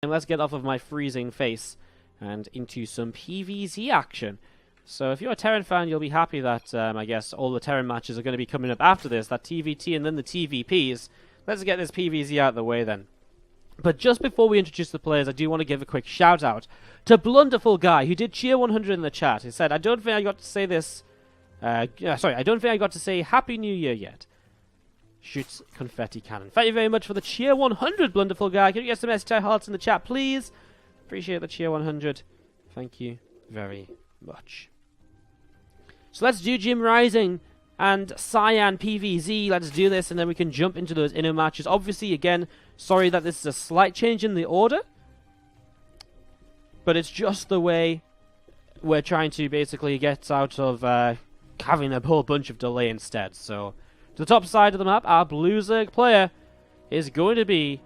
And let's get off of my freezing face and into some PvZ action. So if you're a Terran fan, you'll be happy that, I guess, all the Terran matches are going to be coming up after this, that TVT and then the TVPs. Let's get this PvZ out of the way then. But just before we introduce the players, I do want to give a quick shout out to Blunderful Guy, who did cheer 100 in the chat. He said, I don't think I got to say this, I don't think I got to say Happy New Year yet. Shoots confetti cannon. Thank you very much for the cheer 100, Blunderful Guy. Can you get some STI hearts in the chat, please? Appreciate the cheer 100. Thank you very much. So let's do JimRising and Cyan PvZ. Let's do this, and then we can jump into those inner matches. Obviously, again, sorry that this is a slight change in the order, but it's just the way we're trying to basically get out of having a whole bunch of delay instead. So, to the top side of the map, our blue Zerg player is going to be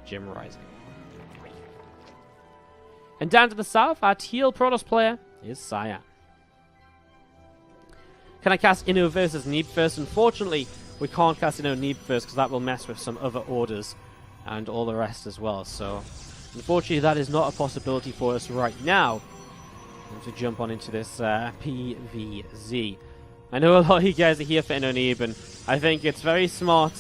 JimRising. And down to the south, our teal Protoss player is Cyan. Can I cast Inno versus Neeb first? Unfortunately, we can't cast Inno Neeb first because that will mess with some other orders and all the rest as well. So, unfortunately, that is not a possibility for us right now. To jump on into this PvZ. I know a lot of you guys are here for Inno Neeb, and I think it's very smart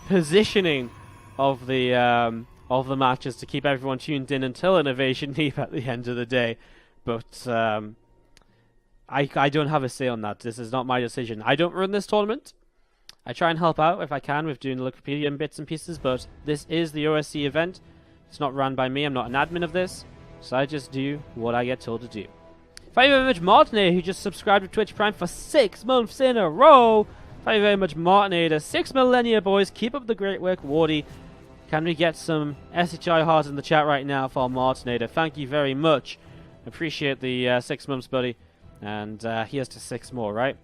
positioning of the matches to keep everyone tuned in until Innovation Neeb at the end of the day. But I don't have a say on that. This is not my decision. I don't run this tournament. I try and help out if I can with doing the Wikipedia and bits and pieces, but this is the OSC event. It's not run by me. I'm not an admin of this, so I just do what I get told to do. Thank you very much, Martinator, who just subscribed to Twitch Prime for 6 months in a row. Thank you very much, Martinator. 6 millennia, boys. Keep up the great work, Wardy. Can we get some SHI hearts in the chat right now for Martinator? Thank you very much. Appreciate the 6 months, buddy. And here's to 6 more, right?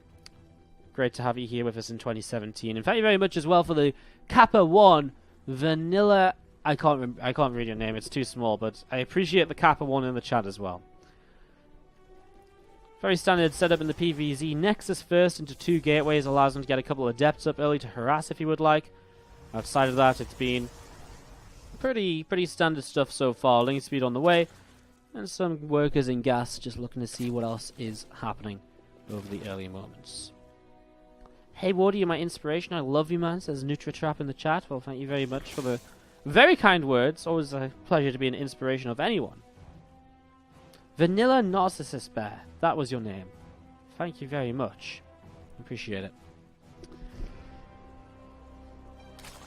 Great to have you here with us in 2017. And thank you very much as well for the Kappa 1 Vanilla. I can't read your name, it's too small, but I appreciate the Kappa 1 in the chat as well. Very standard setup in the PvZ. Nexus first into 2 gateways allows them to get a couple of depths up early to harass if you would like. Outside of that, it's been pretty standard stuff so far. Link speed on the way. And some workers in gas just looking to see what else is happening over the early moments. Hey Wardy, you're my inspiration. I love you, man, says NutraTrap in the chat. Well, thank you very much for the very kind words. Always a pleasure to be an inspiration of anyone. Vanilla Narcissus Bear. That was your name. Thank you very much. Appreciate it.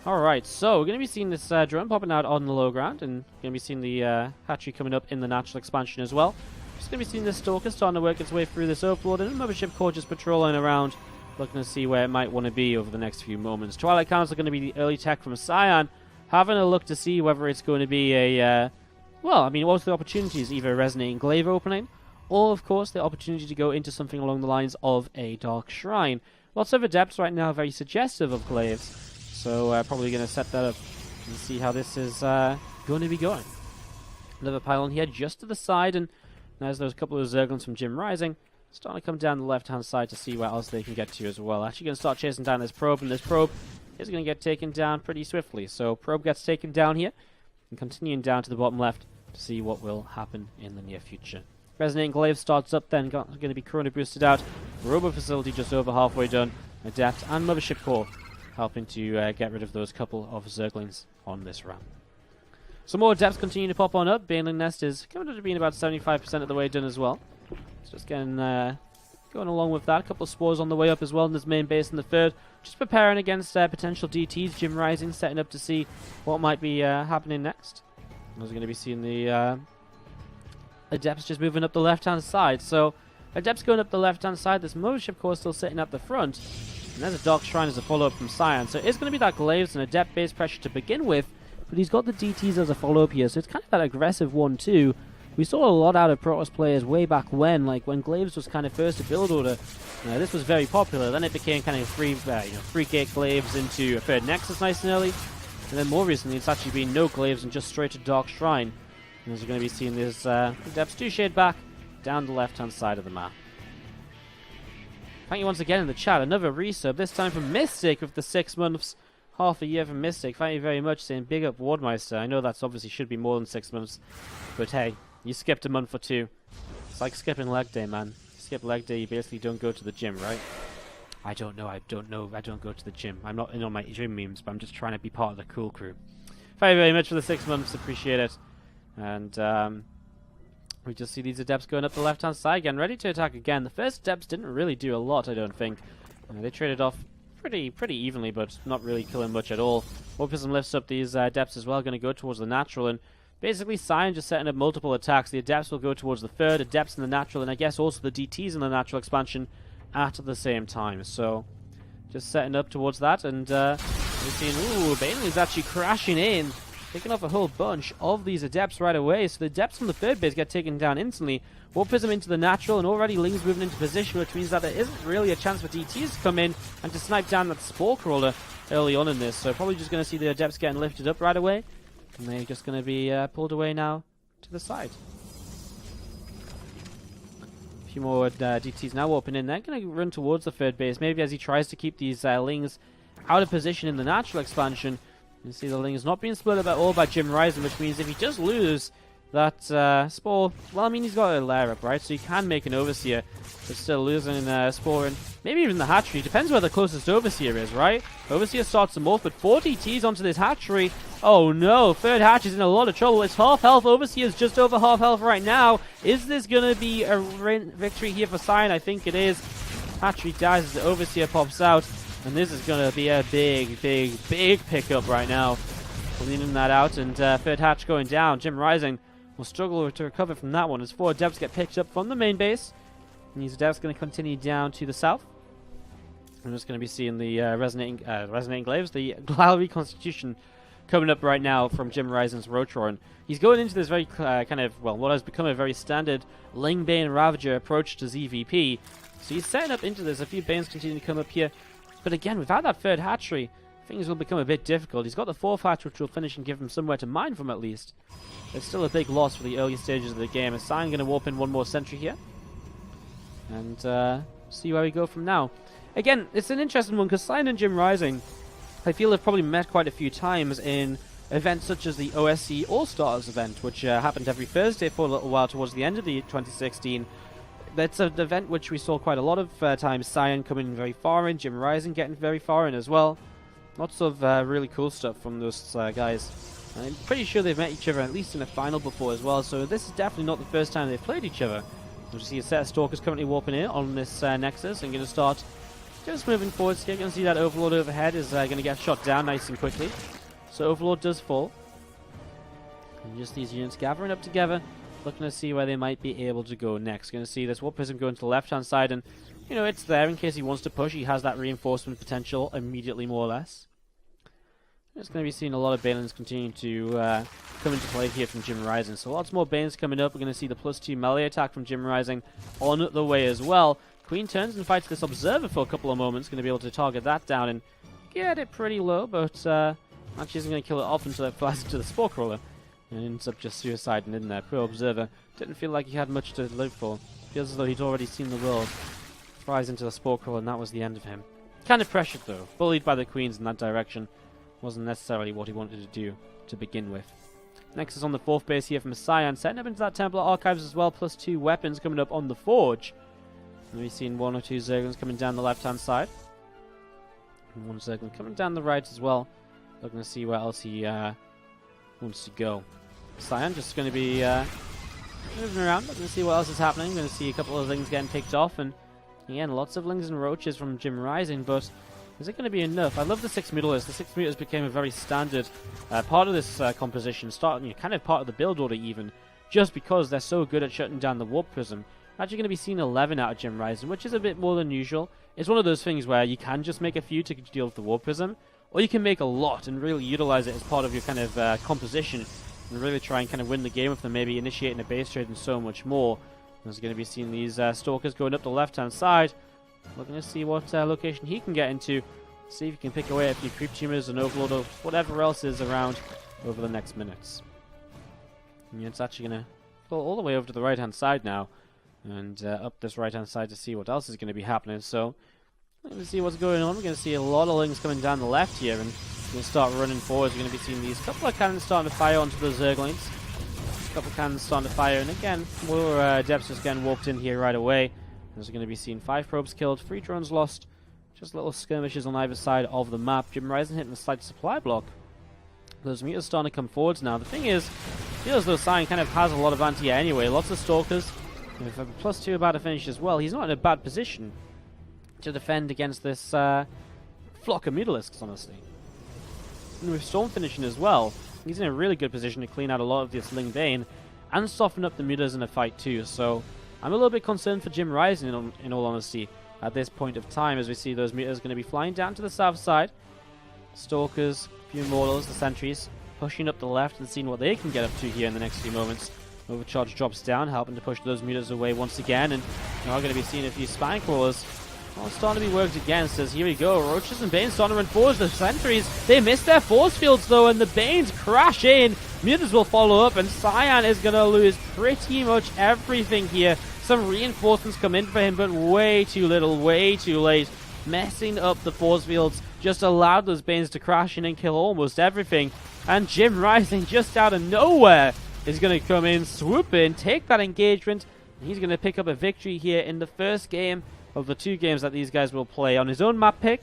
Alright, so we're going to be seeing this drone popping out on the low ground, and going to be seeing the hatchery coming up in the natural expansion as well. Just going to be seeing this Stalker starting to work its way through this overlord, and a mothership core just patrolling around, looking to see where it might want to be over the next few moments. Twilight Council are going to be the early tech from Cyan, having a look to see whether it's going to be a, well, I mean, what's the opportunities? Either a Resonating Glaive opening, or, of course, the opportunity to go into something along the lines of a Dark Shrine. Lots of adepts right now very suggestive of Glaives. So probably going to set that up and see how this is going to be going. Another pylon here just to the side, and there's those couple of Zerglings from JimRising starting to come down the left-hand side to see where else they can get to as well. Actually going to start chasing down this probe, and this probe is going to get taken down pretty swiftly. So probe gets taken down here, and continuing down to the bottom left to see what will happen in the near future. Resonating Glaive starts up then, going to be Corona boosted out. Robo Facility just over halfway done. Adept and Mothership Core helping to get rid of those couple of Zerglings on this round. Some more depths continue to pop on up. Baneling Nest is coming up to being about 75% of the way done as well. So just getting going along with that. A couple of spores on the way up as well in this main base in the third. Just preparing against potential DTs. JimRising setting up to see what might be happening next. We're going to be seeing the Adepts just moving up the left-hand side. So Adepts going up the left-hand side. This Mothership Core still sitting at the front. And there's a Dark Shrine as a follow-up from Cyan. So it's going to be that Glaives and Adept-based pressure to begin with, but he's got the DTs as a follow-up here, so it's kind of that aggressive 1-2. We saw a lot out of Protoss players way back when, like when Glaives was kind of first a build order. This was very popular. Then it became kind of three gate Glaives into a third Nexus nice and early. And then more recently, it's actually been no Glaives and just straight to Dark Shrine. And as you're going to be seeing this Adepts 2 shade back down the left-hand side of the map. Thank you once again in the chat. Another resub, this time from Mystic with the 6 months. half a year from Mystic. Thank you very much, saying big up Wardmeister. I know that's obviously should be more than 6 months, but hey, you skipped a month or two. It's like skipping leg day, man. Skip leg day, you basically don't go to the gym, right? I don't know. I don't go to the gym. I'm not in on my gym memes, but I'm just trying to be part of the cool crew. Thank you very much for the 6 months. Appreciate it. And we just see these Adepts going up the left-hand side again, ready to attack again. The first Adepts didn't really do a lot, I don't think. They traded off pretty evenly, but not really killing much at all. Warpism lifts up these Adepts as well, going to go towards the natural, and basically Cyan just setting up multiple attacks. The Adepts will go towards the third, Adepts in the natural, and I guess also the DTs in the natural expansion at the same time. So just setting up towards that, and we're seeing, ooh, Bailey's actually crashing in, taking off a whole bunch of these Adepts right away. So the Adepts on the third base get taken down instantly. Warpism into the natural, and already Ling's moving into position, which means that there isn't really a chance for DTs to come in and to snipe down that Spore Crawler early on in this. So probably just going to see the Adepts getting lifted up right away, and they're just going to be pulled away now to the side. A few more DTs now open in. They're going to run towards the third base, maybe as he tries to keep these Lings out of position in the natural expansion. You see the Lings not being split up at all by JimRising, which means if he does lose that Spore, well, I mean, he's got a lair up, right? So he can make an Overseer, but still losing Spore and maybe even the hatchery. Depends where the closest Overseer is, right? Overseer starts them off, but 4 DTs onto this hatchery. Oh no, third hatch is in a lot of trouble. It's half health. Overseer is just over half health right now. Is this going to be a victory here for Cyan? I think it is. Hatchery dies as the Overseer pops out, and this is going to be a big pickup right now. Cleaning that out, and third hatch going down. JimRising will struggle to recover from that one as 4 Adepts get picked up from the main base. And these Adepts going to continue down to the south. I'm just going to be seeing the resonating glaives, the Glal Reconstitution coming up right now from JimRising's Rotron. He's going into this very kind of, well, what has become a very standard Lingbane Ravager approach to ZVP. So he's setting up into this. A few Banes continue to come up here. But again, without that third hatchery, things will become a bit difficult. He's got the 4th hatch, which will finish and give him somewhere to mine from at least. It's still a big loss for the early stages of the game. Is Cyan going to warp in one more sentry here? And see where we go from now. Again, it's an interesting one because Cyan and JimRising, I feel, have probably met quite a few times in events such as the OSC All-Stars event, which happened every Thursday for a little while towards the end of the 2016. That's an event which we saw quite a lot of times. Cyan coming very far in, JimRising getting very far in as well. Lots of really cool stuff from those guys. I'm pretty sure they've met each other at least in a final before as well, so this is definitely not the first time they've played each other. You see a set of Stalkers currently warping in on this Nexus and going to start just moving forwards here. Going to see that Overlord overhead is going to get shot down nice and quickly. So Overlord does fall. And just these units gathering up together, looking to see where they might be able to go next. Going to see this Warp Prism going to the left-hand side, and you know, it's there in case he wants to push. He has that reinforcement potential immediately, more or less. Just going to be seeing a lot of Balins continue to come into play here from JimRising. So lots more Balins coming up. We're going to see the +2 melee attack from JimRising on the way as well. Queen turns and fights this Observer for a couple of moments. Going to be able to target that down and get it pretty low, but actually isn't going to kill it off until it flies into the Spore Crawler. And ends up just suiciding in there. Poor Observer. Didn't feel like he had much to live for. Feels as though he'd already seen the world. Flies into the Spore Crawler, and that was the end of him. Kind of pressured though. Bullied by the Queens in that direction. Wasn't necessarily what he wanted to do to begin with. Next is on the 4th base here from Cyan, setting up into that Templar Archives as well, +2 weapons coming up on the Forge. And we've seen 1 or 2 Zerglings coming down the left-hand side. And 1 Zergling coming down the right as well. Looking to see where else he wants to go. Cyan just going to be moving around, looking to see what else is happening. Going to see a couple of things getting picked off, and again, lots of Lings and Roaches from JimRising, but is it going to be enough? I love the 6 meters. The 6 meters became a very standard part of this composition, starting kind of part of the build order even, just because they're so good at shutting down the Warp Prism. Actually going to be seeing 11 out of JimRising, which is a bit more than usual. It's one of those things where you can just make a few to deal with the Warp Prism, or you can make a lot and really utilize it as part of your kind of composition, and really try and kind of win the game with them, maybe initiating a base trade and so much more. There's going to be seeing these Stalkers going up the left-hand side, looking to see what location he can get into, see if he can pick away a few Creep Tumors and Overlord or whatever else is around over the next minutes. And it's actually going to go all the way over to the right-hand side now, and up this right-hand side to see what else is going to be happening. So We're going to see what's going on. We're going to see a lot of Lings coming down the left here, and we'll start running forwards. We're going to be seeing these couple of cannons starting to fire onto the Zerglings. A couple of cannons starting to fire, and again, more depths just getting walked in here right away. As we're going to be seeing 5 probes killed, 3 drones lost. Just little skirmishes on either side of the map. JimRising hitting the slight supply block. Those meters starting to come forwards now. The thing is, it feels as though Cyan kind of has a lot of anti-air anyway. Lots of stalkers. With a +2 about to finish as well. He's not in a bad position to defend against this flock of Mutalisks, honestly. And with Storm finishing as well, he's in a really good position to clean out a lot of this Ling Bane and soften up the Mutas in a fight too. So I'm a little bit concerned for JimRising in all honesty at this point of time, as we see those Mutas going to be flying down to the south side. Stalkers, few Mortals, the sentries, pushing up the left and seeing what they can get up to here in the next few moments. Overcharge drops down, helping to push those Mutas away once again, and now we're going to be seeing a few Spine Crawlers starting to be worked against, as here we go, Roaches and Banes starting to run forwards. The sentries, they miss their force fields though, and the Banes crash in. Mutas will follow up, and Cyan is going to lose pretty much everything here. Some reinforcements come in for him, but way too little, way too late. Messing up the force fields just allowed those Banes to crash in and kill almost everything. And JimRising, just out of nowhere, is going to come in, swoop in, take that engagement, and he's going to pick up a victory here in the first game of the 2 games that these guys will play on his own map pick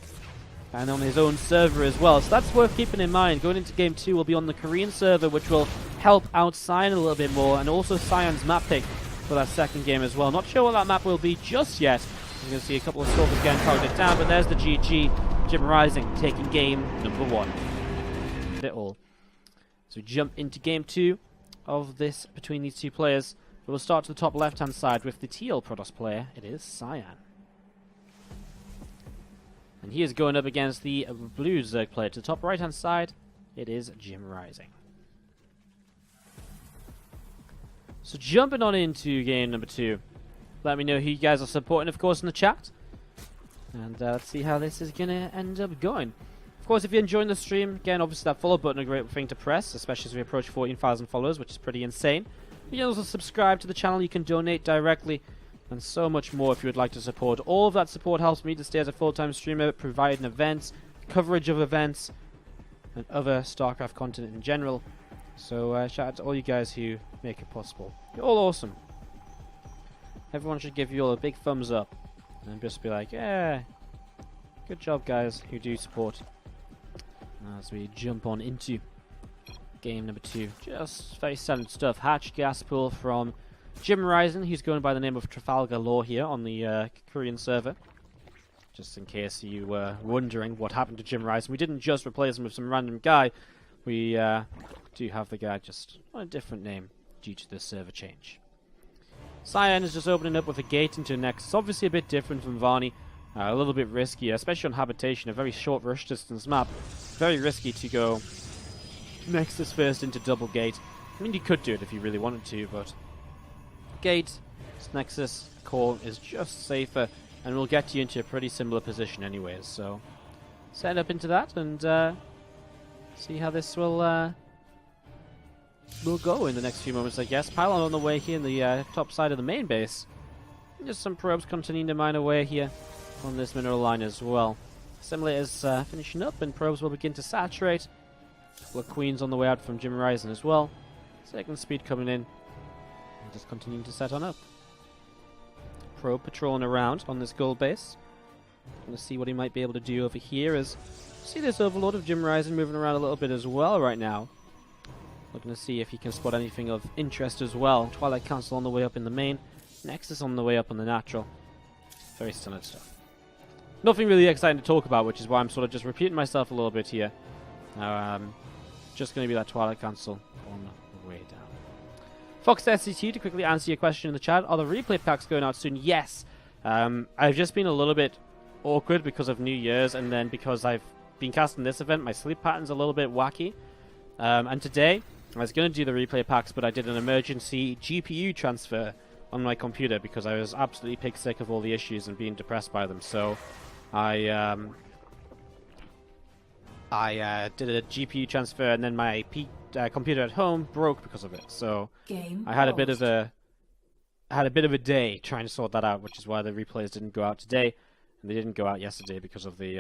and on his own server as well. So that's worth keeping in mind. Going into game 2 will be on the Korean server, which will help out Cyan a little bit more, and also Cyan's map pick for that second game as well. Not sure what that map will be just yet. You're going to see a couple of Stalkers getting targeted down, but there's the GG. JimRising taking game number 1. Did it all. So we jump into game 2 of this between these 2 players. We'll start to the top left hand side with the teal Protoss player. It is Cyan. And he is going up against the blue Zerg player. To the top right hand side, it is JimRising. So jumping on into game number 2. Let me know who you guys are supporting, of course, in the chat. And let's see how this is going to end up going. Of course, if you're enjoying the stream, again, obviously that follow button is a great thing to press, especially as we approach 14,000 followers, which is pretty insane. You can also subscribe to the channel, you can donate directly, and so much more if you would like to support. All of that support helps me to stay as a full-time streamer, providing events, coverage of events, and other StarCraft content in general. So shout out to all you guys who make it possible. You're all awesome. Everyone should give you all a big thumbs up, and just be like, yeah, good job guys who do support. As we jump on into game number 2, just very standard stuff. Hatch gas pool from JimRising, who's going by the name of Trafalgar Law here on the Korean server. Just in case you were wondering what happened to JimRising, we didn't just replace him with some random guy. We do have the guy just on a different name due to the server change. Cyan is just opening up with a gate into Nexus. Obviously a bit different from Varney. A little bit riskier, especially on Habitation, a very short rush distance map. Very risky to go Nexus first into double gate. I mean, you could do it if you really wanted to, but gate, Nexus, core is just safer, and will get you into a pretty similar position anyways. So set up into that and see how this will go in the next few moments, I guess. Pylon on the way here in the top side of the main base. And just some probes continuing to mine away here on this mineral line as well. Simulators finishing up, and probes will begin to saturate. A couple of queens on the way out from JimRising as well. Second speed coming in, and just continuing to set on up. Probe patrolling around on this gold base. Gonna see what he might be able to do over here. As see this Overlord of JimRising moving around a little bit as well right now. Looking to see if he can spot anything of interest as well. Twilight Council on the way up in the main. Nexus on the way up on the natural. Very standard stuff. Nothing really exciting to talk about, which is why I'm sort of just repeating myself a little bit here. Now, just going to be that Twilight Council on the way down. Fox SCT, to quickly answer your question in the chat, are the replay packs going out soon? Yes. I've just been a little bit awkward because of New Year's, and then because I've been casting this event, my sleep pattern's a little bit wacky. And today, I was going to do the replay packs, but I did an emergency GPU transfer on my computer because I was absolutely pig sick of all the issues and being depressed by them. So I did a GPU transfer, and then my computer at home broke because of it. So I had a bit of a day trying to sort that out, which is why the replays didn't go out today. And they didn't go out yesterday because of the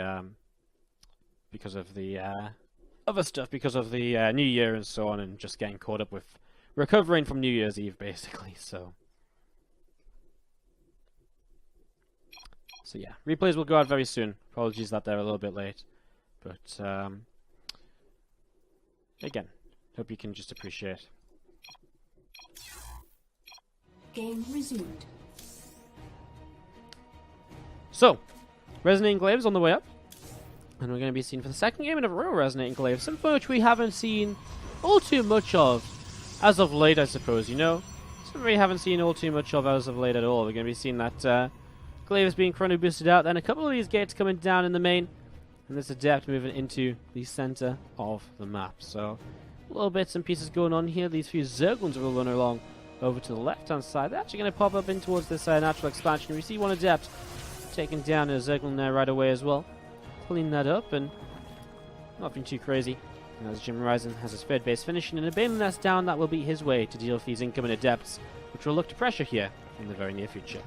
other stuff, because of the New Year and so on, and just getting caught up with recovering from New Year's Eve, basically. So yeah, replays will go out very soon. Apologies that they're a little bit late, but again, hope you can just appreciate. Game resumed. So, Resonating Glaives on the way up, and we're going to be seeing for the second game in a row Resonating Glaives, something which we haven't seen all too much of as of late, I suppose, you know? Something we haven't seen all too much of as of late at all. We're going to be seeing that Glaives being chrono boosted out, then a couple of these gates coming down in the main, and this Adept moving into the center of the map. So, little bits and pieces going on here. These few Zerglings will run along over to the left-hand side. They're actually going to pop up in towards this natural expansion. We see one Adept taking down a Zergling there right away as well. Pulling that up, and nothing too crazy. And as JimRising has his third base finishing, and a Bane Nest down, that will be his way to deal with these incoming Adepts, which will look to pressure here in the very near future.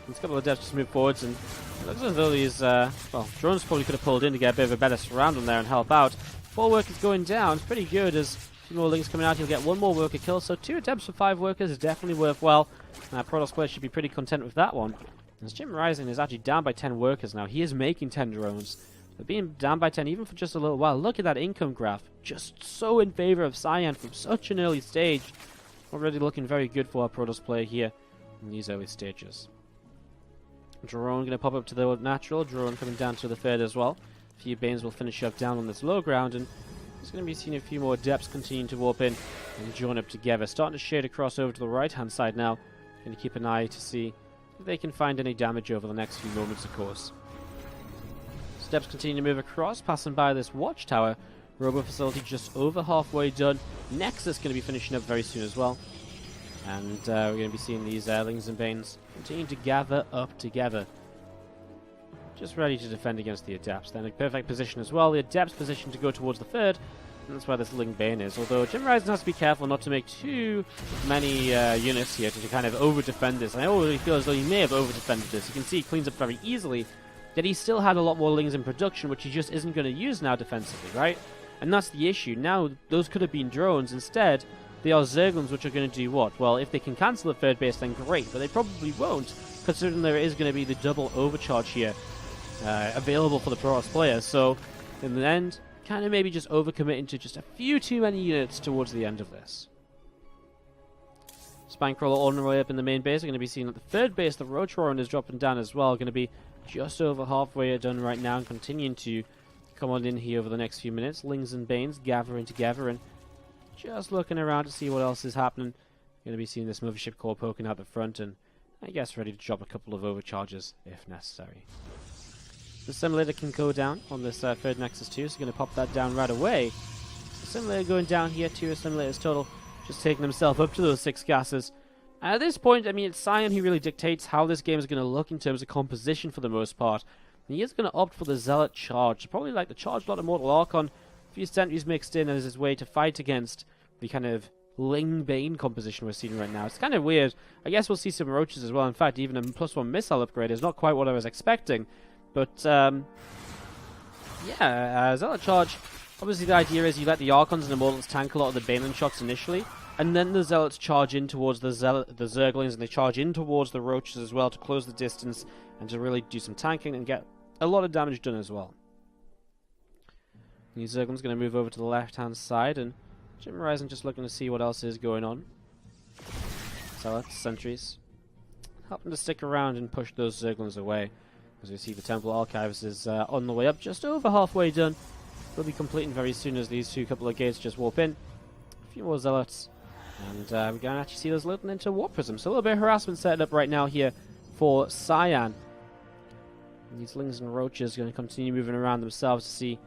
These couple of Adepts just move forwards, and it looks as though these, drones probably could have pulled in to get a bit of a better surround on there and help out. 4 workers going down, pretty good, as a few more Lings coming out, he'll get 1 more worker kill, so 2 Adepts for 5 workers is definitely worthwhile. Protoss player should be pretty content with that one. As JimRising is actually down by 10 workers now, he is making 10 drones. But being down by 10 even for just a little while, look at that income graph, just so in favor of Cyan from such an early stage. Already looking very good for our Protoss player here in these early stages. Drone going to pop up to the natural, drone coming down to the third as well. A few Banes will finish up down on this low ground, and there's going to be seeing a few more Adepts continuing to warp in and join up together. Starting to shade across over to the right hand side now. Going to keep an eye to see if they can find any damage over the next few moments, of course. Steps continue to move across, passing by this watchtower. Robo facility just over halfway done. Nexus going to be finishing up very soon as well. And we're going to be seeing these Lings and Banes continue to gather up together. Just ready to defend against the Adepts. They're in a perfect position as well. The Adepts position to go towards the third. And that's where this Ling Bane is. Although JimRising has to be careful not to make too many units here to kind of over-defend this. And I already feel as though he may have over-defended this. You can see he cleans up very easily. Yet he still had a lot more Lings in production, which he just isn't going to use now defensively, right? And that's the issue. Now, those could have been drones. Instead, they are Zerglings, which are going to do what? Well, if they can cancel the third base, then great. But they probably won't, considering there is going to be the double overcharge here available for the Protoss player. So, in the end, kind of maybe just overcommitting to just a few too many units towards the end of this. Spinecrawler all the way up in the main base. We're going to be seeing at the third base, the Roach Warren is dropping down as well. Going to be just over halfway done right now, and continuing to come on in here over the next few minutes. Lings and Banes gathering together and just looking around to see what else is happening. Going to be seeing this Mothership Core poking out the front, and I guess ready to drop a couple of overcharges if necessary. The Simulator can go down on this third Nexus too, so going to pop that down right away. The Simulator going down here, 2 Simulators total, just taking himself up to those 6 gases. And at this point, I mean, it's Cyan who really dictates how this game is going to look in terms of composition for the most part. And he is going to opt for the Zealot Charge. Probably like the Charge Lot Immortal Archon, a few Sentries mixed in as his way to fight against the kind of Ling Bane composition we're seeing right now. It's kind of weird. I guess we'll see some Roaches as well. In fact, even a +1 missile upgrade is not quite what I was expecting. But, yeah, Zealot Charge. Obviously, the idea is you let the Archons and Immortals tank a lot of the Baneland shots initially, and then the Zealots charge in towards the Zerglings, and they charge in towards the Roaches as well to close the distance and to really do some tanking and get a lot of damage done as well. The Zergling's going to move over to the left-hand side, and JimRising just looking to see what else is going on. Zealots, Sentries, helping to stick around and push those Zerglings away. As we see, the Temple Archives is on the way up, just over halfway done. Will be completing very soon as these couple of gates just warp in. A few more Zealots. And we're going to actually see those loading into Warp Prism. So a little bit of harassment set up right now here for Cyan. And these Lings and Roaches are going to continue moving around themselves to see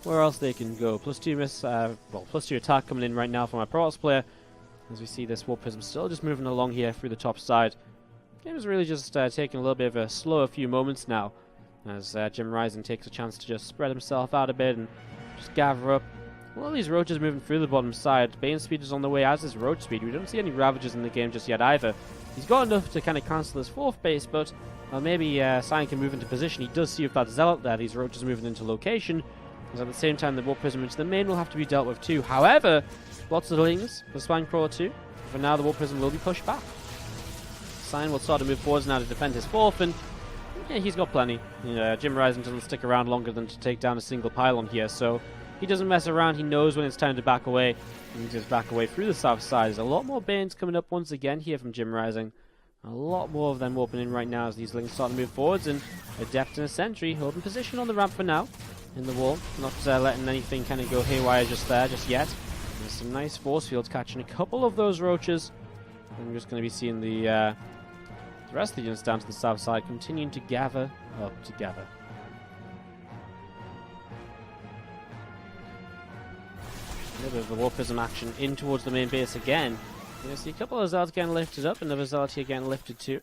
where else they can go. +2 attack coming in right now from our Protoss player. As we see this Warp Prism still just moving along here through the top side. Game is really just taking a little bit of a slower few moments now, as JimRising takes a chance to just spread himself out a bit and just gather up A lot of these Roaches moving through the bottom side. Bane speed is on the way, as is Roach speed. We don't see any Ravagers in the game just yet either. He's got enough to kind of cancel his 4th base, but maybe Cyan can move into position. He does see with that Zealot there, these Roaches moving into location. Because at the same time, the Warp Prism into the main will have to be dealt with too. However, lots of lings for Spine Crawler 2. For now, the Warp Prism will be pushed back. Cyan will start to move forwards now to defend his 4th, and yeah, he's got plenty. JimRising doesn't stick around longer than to take down a single pylon here, so he doesn't mess around. He knows when it's time to back away, and he just back away through the south side. There's a lot more Banes coming up once again here from JimRising. A lot more of them warping in right now as these lings start to move forwards, and Adept and a Sentry holding position on the ramp for now. In the wall, not letting anything kind of go haywire just yet. There's some nice force fields catching a couple of those Roaches. And we're just going to be seeing the rest of the units down to the south side continuing to gather up together. A little bit of the Warp Prism action in towards the main base again. You're going to see a couple of Zealots getting lifted up, another Zealot here getting lifted too.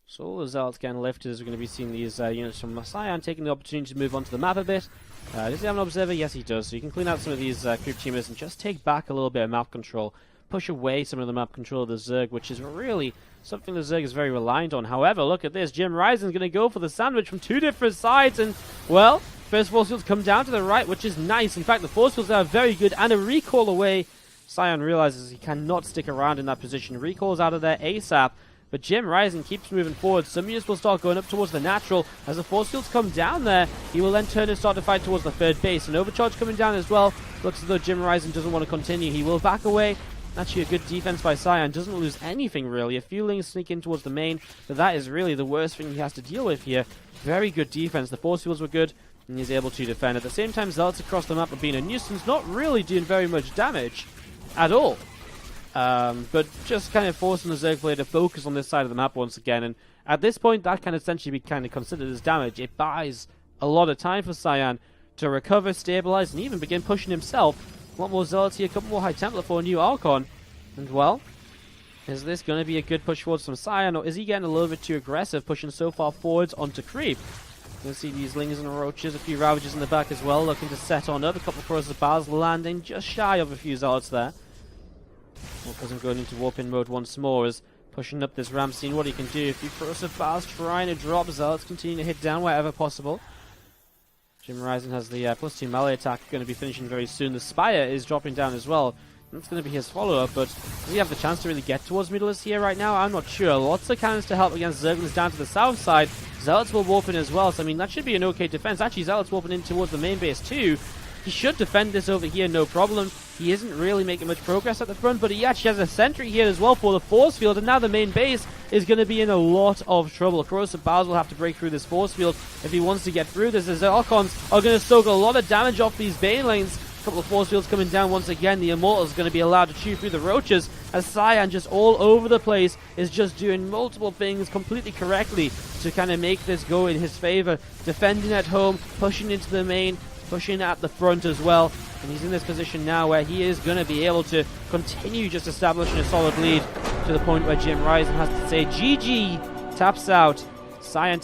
So all the Zealots getting lifted as we're going to be seeing these units from Cyan taking the opportunity to move onto the map a bit. Does he have an Observer? Yes, he does. So you can clean out some of these creep teamers and just take back a little bit of map control. Push away some of the map control of the Zerg, which is really something the Zerg is very reliant on. However, look at this. JimRising is going to go for the sandwich from 2 different sides. And, well, first force fields come down to the right, which is nice. In fact, the force fields are very good and a recall away. Cyan realizes he cannot stick around in that position. Recalls out of there ASAP. But JimRising keeps moving forward. Some units will start going up towards the natural. As the force fields come down there, he will then turn and start to fight towards the 3rd base. An overcharge coming down as well. Looks as though JimRising doesn't want to continue. He will back away. Actually, a good defense by Cyan. Doesn't lose anything, really. A few lings sneak in towards the main, but that is really the worst thing he has to deal with here. Very good defense. The force fields were good, and he's able to defend. At the same time, Zealots across the map are being a nuisance, not really doing very much damage at all. But just kind of forcing the Zerg player to focus on this side of the map once again. And at this point, that can essentially be kind of considered as damage. It buys a lot of time for Cyan to recover, stabilize, and even begin pushing himself. A lot more Zealots here, a couple more High Templar for a new Archon. And well, is this going to be a good push forwards from Cyan, or is he getting a little bit too aggressive, pushing so far forwards onto creep? You'll see these lings and roaches, a few Ravagers in the back as well, looking to set on up. A couple of Crows of Bars landing just shy of a few Zealots there. Warp going into warp-in mode once more as pushing up this ramp, seeing what he can do. A few Crows of Bars trying to drop Zealots, continue to hit down wherever possible. JimRising has the +2 melee attack going to be finishing very soon. The Spire is dropping down as well. That's going to be his follow-up, but does he have the chance to really get towards Mutalisk here right now? I'm not sure. Lots of cannons to help against Zerglings down to the south side. Zealots will warp in as well, so I mean, that should be an okay defense. Actually, Zealots warping in towards the main base too. He should defend this over here, no problem. He isn't really making much progress at the front, but he actually has a sentry here as well for the force field, and now the main base is going to be in a lot of trouble. Corrosive Bowers will have to break through this force field if he wants to get through this, as the Archons are going to soak a lot of damage off these Bane lanes. A couple of force fields coming down once again. The Immortal is going to be allowed to chew through the Roaches, as Cyan just all over the place is just doing multiple things completely correctly to kind of make this go in his favor. Defending at home, pushing into the main, pushing at the front as well, and he's in this position now where he is going to be able to continue just establishing a solid lead to the point where JimRising has to say GG, taps out. Cyan